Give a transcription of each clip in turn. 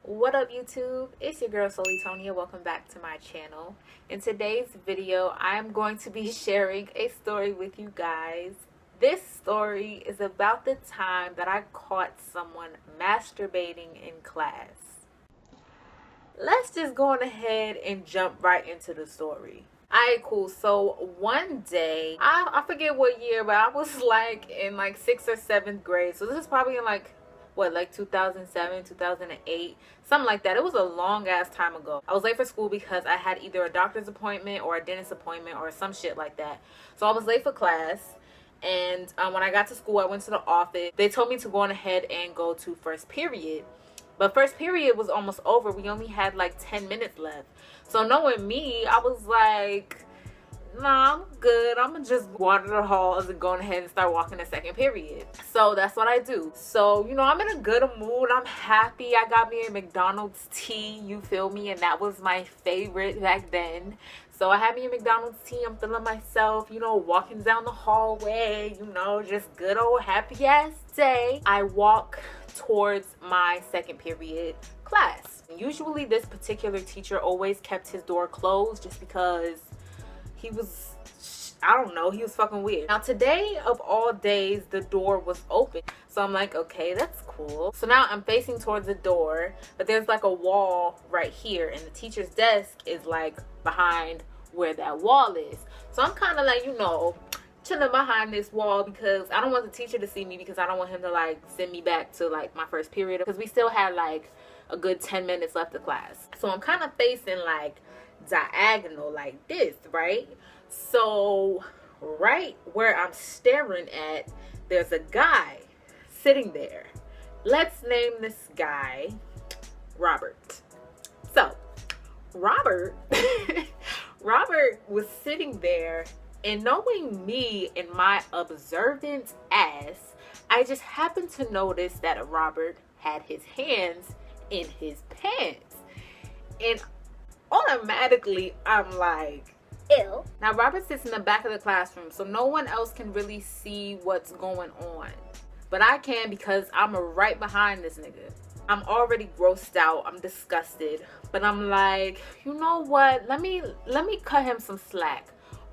What up YouTube? It's your girl SolelyTonia. Welcome back to my channel. In today's video, I'm going to be sharing a story with you guys. This story is about the time that I caught someone masturbating in class. Let's just go on ahead and jump right into the story. Alright, cool. So one day, I forget what year, but I was like in like 6th or 7th grade. So this is probably in like 2007, 2008, something like that. It was a long ass time ago. I was late for school because I had either a doctor's appointment or a dentist appointment or some shit like that. So I was late for class, and when I got to school, I went to the office. They told me to go on ahead and go to first period, but first period was almost over. We only had like 10 minutes left. So knowing me, I was like, nah, I'm good. I'm gonna just water the halls and go ahead and start walking the second period. So that's what I do. So, you know, I'm in a good mood. I'm happy. I got me a McDonald's tea, you feel me? And that was my favorite back then. So I had me a McDonald's tea. I'm feeling myself, you know, walking down the hallway, you know, just good old happy ass day. I walk towards my second period class. Usually this particular teacher always kept his door closed just because he was, I don't know, he was fucking weird. Now today of all days, the door was open. So I'm like, okay, that's cool. So now I'm facing towards the door, but there's like a wall right here, and the teacher's desk is like behind where that wall is. So I'm kind of like, you know, chilling behind this wall because I don't want the teacher to see me, because I don't want him to like send me back to like my first period, because we still had like a good 10 minutes left of class. So I'm kind of facing like diagonal like this, right? So right where I'm staring at, there's a guy sitting there. Let's name this guy Robert. So Robert Robert was sitting there, and knowing me and my observant ass, I just happened to notice that Robert had his hands in his pants, and automatically I'm like, ew. Now Robert sits in the back of the classroom, so no one else can really see what's going on, but I can, because I'm right behind this nigga. I'm already grossed out, I'm disgusted, but I'm like, you know what, let me cut him some slack.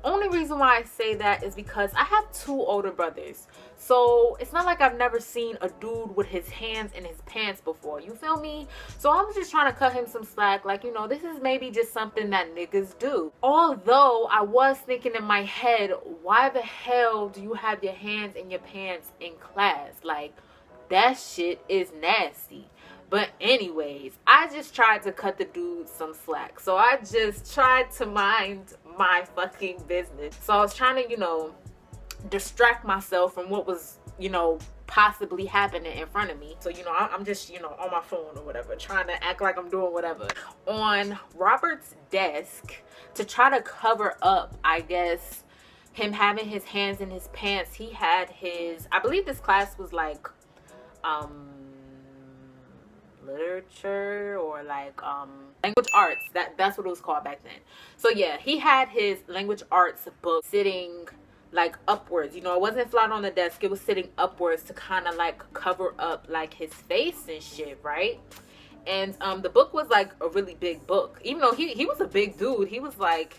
Only reason why I say that is because I have 2 older brothers. So it's not like I've never seen a dude with his hands in his pants before. You feel me? So I was just trying to cut him some slack. Like, you know, this is maybe just something that niggas do. Although I was thinking in my head, why the hell do you have your hands in your pants in class? Like, that shit is nasty. But anyways, I just tried to cut the dude some slack. So I just tried to mind my fucking business. So I was trying to, you know, distract myself from what was, you know, possibly happening in front of me. So, you know, I'm just, you know, on my phone or whatever, trying to act like I'm doing whatever. On Robert's desk, to try to cover up, I guess, him having his hands in his pants, he had his, I believe this class was like, literature or like language arts, that's what it was called back then. So yeah, he had his language arts book sitting like upwards, you know, it wasn't flat on the desk, it was sitting upwards to kind of like cover up like his face and shit, right? And the book was like a really big book, even though he was a big dude. He was like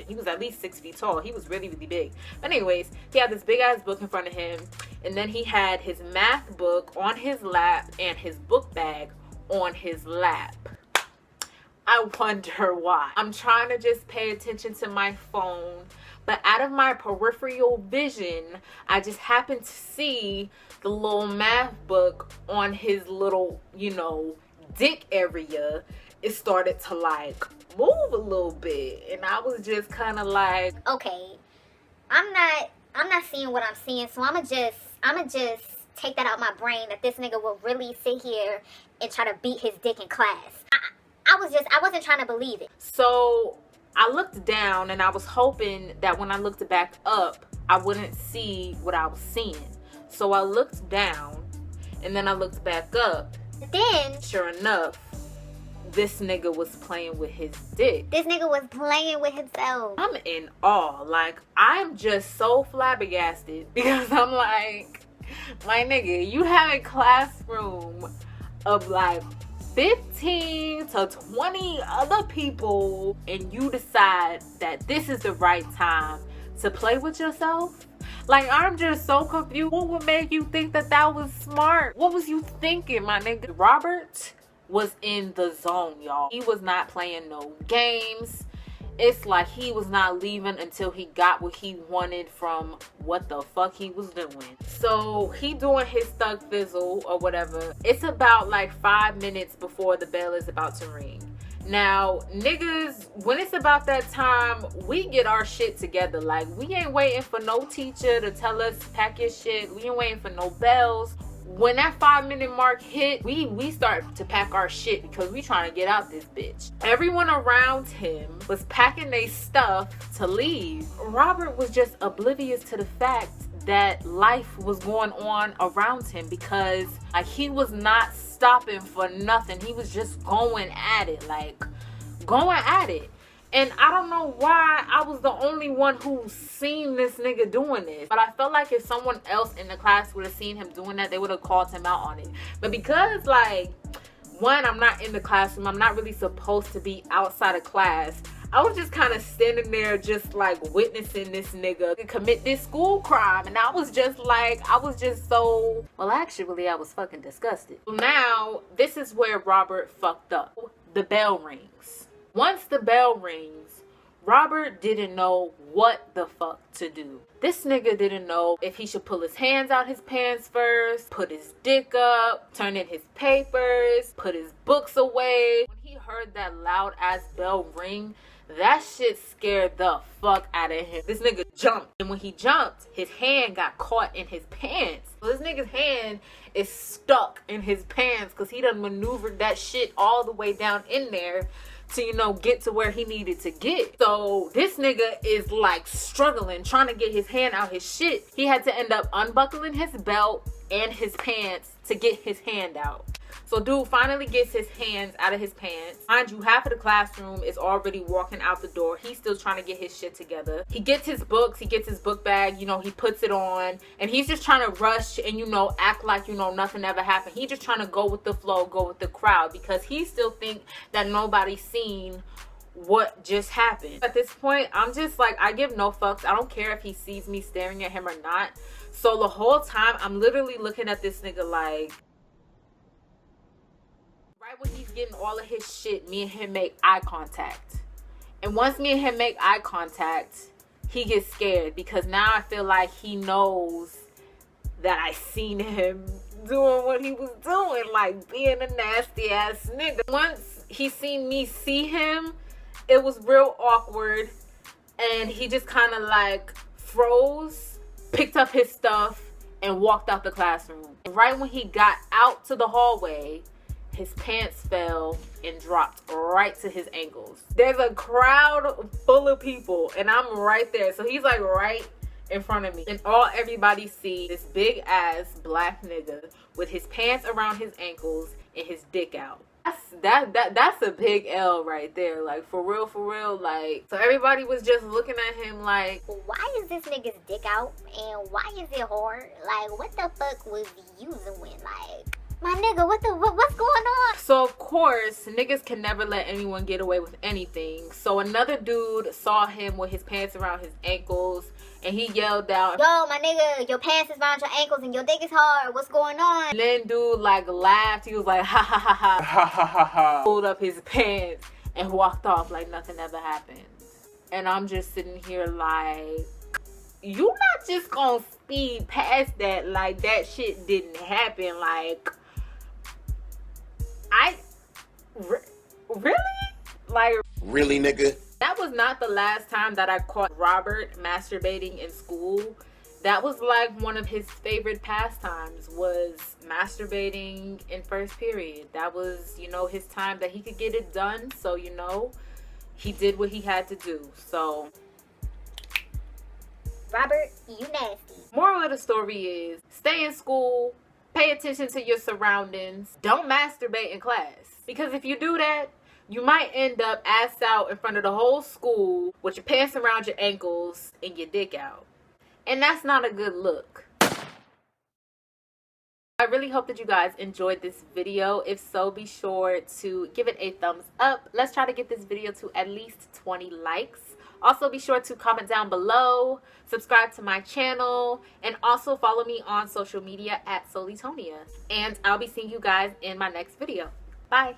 he was at least 6 feet tall. He was really big. But anyways, he had this big ass book in front of him, and then he had his math book on his lap and his book bag on his lap. I wonder why. I'm trying to just pay attention to my phone, but out of my peripheral vision, I just happened to see the little math book on his little, you know, dick area. It started to like move a little bit, and I was just kind of like, okay, I'm not seeing what I'm seeing, so I'ma just take that out my brain that this nigga will really sit here and try to beat his dick in class. I wasn't trying to believe it. So I looked down, and I was hoping that when I looked back up, I wouldn't see what I was seeing. So I looked down, and then I looked back up. Then, sure enough, this nigga was playing with his dick. This nigga was playing with himself. I'm in awe. Like, I'm just so flabbergasted, because I'm like, my nigga, you have a classroom of like 15 to 20 other people and you decide that this is the right time to play with yourself? Like, I'm just so confused. What would make you think that that was smart? What was you thinking, my nigga? Robert was in the zone, y'all. He was not playing no games. It's like he was not leaving until he got what he wanted from what the fuck he was doing. So he doing his thug fizzle or whatever. It's about like 5 minutes before the bell is about to ring. Now, niggas, when it's about that time, we get our shit together. Like, we ain't waiting for no teacher to tell us pack your shit. We ain't waiting for no bells. When that 5-minute mark hit, we start to pack our shit because we trying to get out this bitch. Everyone around him was packing their stuff to leave. Robert was just oblivious to the fact that life was going on around him because like he was not stopping for nothing. He was just going at it, like going at it. And I don't know why I was the only one who seen this nigga doing this. But I felt like if someone else in the class would have seen him doing that, they would have called him out on it. But because, like, one, I'm not in the classroom. I'm not really supposed to be outside of class. I was just kind of standing there just, like, witnessing this nigga commit this school crime. And I was just, like, I was just so... Well, actually, I was fucking disgusted. Now, this is where Robert fucked up. The bell rings. Once the bell rings, Robert didn't know what the fuck to do. This nigga didn't know if he should pull his hands out his pants first, put his dick up, turn in his papers, put his books away. When he heard that loud ass bell ring, that shit scared the fuck out of him. This nigga jumped. And when he jumped, his hand got caught in his pants. So this nigga's hand is stuck in his pants because he done maneuvered that shit all the way down in there to, you know, get to where he needed to get. So this nigga is like struggling, trying to get his hand out his shit. He had to end up unbuckling his belt and his pants to get his hand out. So dude finally gets his hands out of his pants. Mind you, half of the classroom is already walking out the door. He's still trying to get his shit together. He gets his books, he gets his book bag, you know, he puts it on. And he's just trying to rush and, you know, act like, you know, nothing ever happened. He's just trying to go with the flow, go with the crowd. Because he still think that nobody's seen what just happened. At this point, I'm just like, I give no fucks. I don't care if he sees me staring at him or not. So the whole time, I'm literally looking at this nigga like... Right when he's getting all of his shit, me and him make eye contact. And once me and him make eye contact, he gets scared because now I feel like he knows that I seen him doing what he was doing, like being a nasty ass nigga. Once he seen me see him, it was real awkward and he just kind of like froze, picked up his stuff and walked out the classroom. And right when he got out to the hallway, his pants fell and dropped right to his ankles. There's a crowd full of people and I'm right there. So he's like right in front of me. And everybody see this big ass black nigga with his pants around his ankles and his dick out. That's a big L right there. Like for real, like. So everybody was just looking at him like, why is this nigga's dick out and why is it hard? Like what the fuck was you doing? Like, my nigga, what's going on? So of course, niggas can never let anyone get away with anything. So another dude saw him with his pants around his ankles and he yelled out, yo, my nigga, your pants is around your ankles and your dick is hard. What's going on? And then dude like laughed. He was like, ha ha ha ha, ha ha ha ha. Pulled up his pants and walked off like nothing ever happened. And I'm just sitting here like, you not just gonna speed past that like that shit didn't happen. Like, really? Like, really, nigga? That was not the last time that I caught Robert masturbating in school. That was like one of his favorite pastimes, was masturbating in first period. That was, you know, his time that he could get it done. So, you know, he did what he had to do. So, Robert, you nasty. Moral of the story is, stay in school, pay attention to your surroundings, don't masturbate in class. Because if you do that, you might end up ass out in front of the whole school with your pants around your ankles and your dick out. And that's not a good look. I really hope that you guys enjoyed this video. If so, be sure to give it a thumbs up. Let's try to get this video to at least 20 likes. Also, be sure to comment down below, subscribe to my channel, and also follow me on social media at SolelyTonia. And I'll be seeing you guys in my next video. Bye.